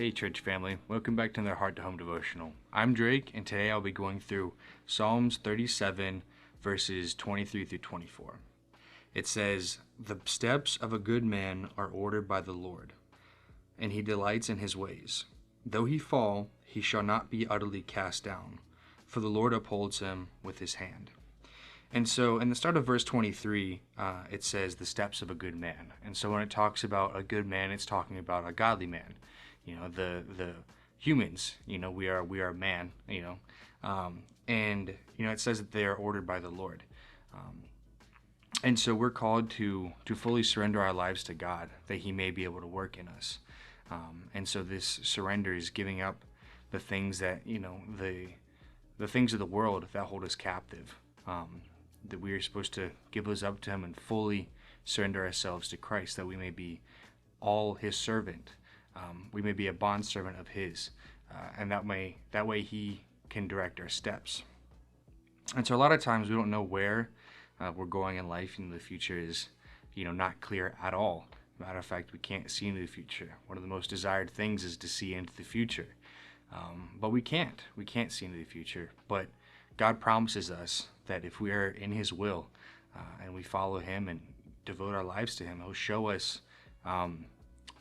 Hey church family, welcome back to another Heart to Home devotional. I'm Drake, and today I'll be going through Psalms 37 verses 23 through 24. It says, "The steps of a good man are ordered by the Lord, and he delights in his ways. Though he fall, he shall not be utterly cast down, for the Lord upholds him with his hand." And so in the start of verse 23, it says the steps of a good man. And so when it talks about a good man, it's talking about a godly man. The humans, we are man, and it says that they are ordered by the Lord. And so we're called to fully surrender our lives to God, that he may be able to work in us. And so this surrender is giving up the things that, the things of the world that hold us captive. That we are supposed to give those up to him and fully surrender ourselves to Christ, that we may be all his servant. We may be a bondservant of his, and that way he can direct our steps. And so a lot of times we don't know where we're going in life, and the future is not clear at all. Matter of fact, we can't see into the future. One of the most desired things is to see into the future, but we can't see into the future. But God promises us that if we are in his will and we follow him and devote our lives to him, he'll show us,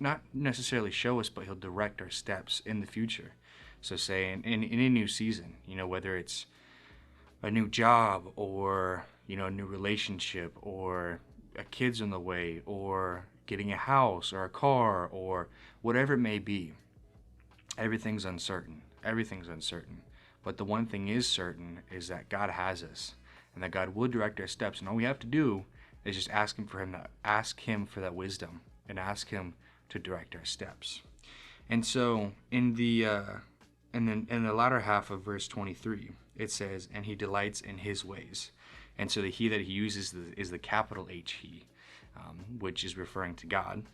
not necessarily show us, but he'll direct our steps in the future. So say in a new season, whether it's a new job or a new relationship or a kid's on the way or getting a house or a car or whatever it may be, everything's uncertain. But the one thing is certain is that God has us, and that God will direct our steps. And all we have to do is just ask him for that wisdom, and ask him to direct our steps. And so in the latter half of verse 23, it says, "And he delights in his ways." And so the he that he uses is the capital H he, which is referring to God.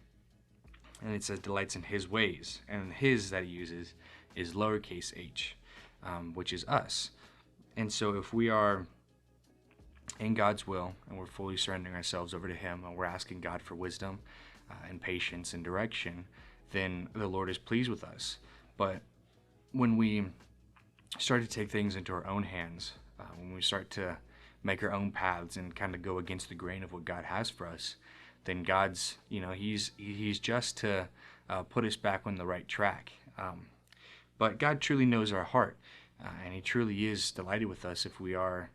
And it says delights in his ways, and his that he uses is lowercase h, which is us. And so if we are in God's will and we're fully surrendering ourselves over to him, and we're asking God for wisdom and patience and direction, then the Lord is pleased with us. But when we start to take things into our own hands, when we start to make our own paths and kind of go against the grain of what God has for us, then God's, he's just to put us back on the right track. But God truly knows our heart, and he truly is delighted with us if we are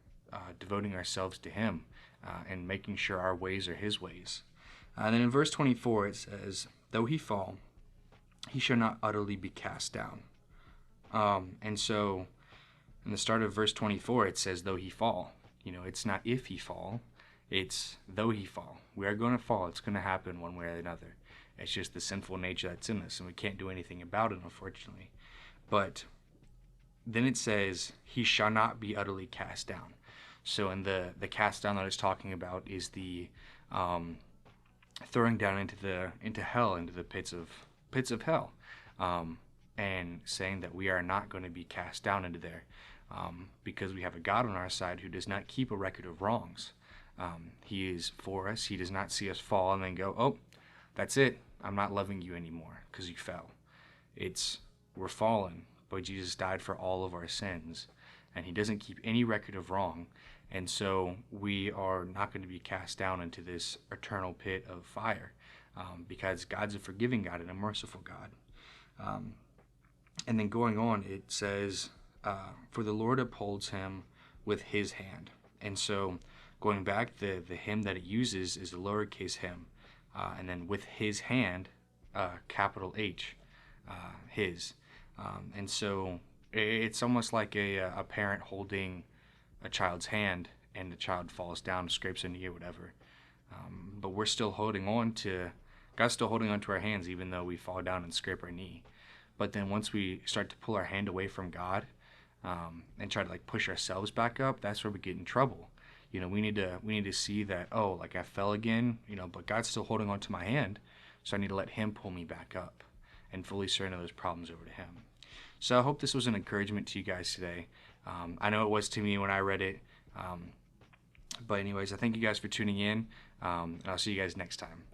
devoting ourselves to him and making sure our ways are his ways. And then in verse 24 it says, "Though he fall, he shall not utterly be cast down." And so in the start of verse 24 it says, "Though he fall." It's not if he fall, it's though he fall. We are going to fall. It's going to happen one way or another. It's just the sinful nature that's in us, and we can't do anything about it, unfortunately. But then it says, "He shall not be utterly cast down." So in the cast down that it's talking about is the throwing down into hell, into the pits of hell, and saying that we are not going to be cast down into there, because we have a God on our side who does not keep a record of wrongs. He is for us. He does not see us fall and then go, "Oh, that's it. I'm not loving you anymore because you fell." We're fallen, but Jesus died for all of our sins, and he doesn't keep any record of wrong. And so we are not going to be cast down into this eternal pit of fire, because God's a forgiving God and a merciful God. And then going on, it says, "For the Lord upholds him with his hand." And so going back, the him that it uses is the lowercase him, and then with his hand, capital H, his. And so it's almost like a parent holding a child's hand, and the child falls down, scrapes a knee or whatever. But we're still holding on to, God's still holding on to our hands even though we fall down and scrape our knee. But then once we start to pull our hand away from God, and try to push ourselves back up, that's where we get in trouble. We need to see that, oh, I fell again, but God's still holding on to my hand, so I need to let him pull me back up and fully surrender those problems over to him. So I hope this was an encouragement to you guys today. I know it was to me when I read it. But anyways, I thank you guys for tuning in, and I'll see you guys next time.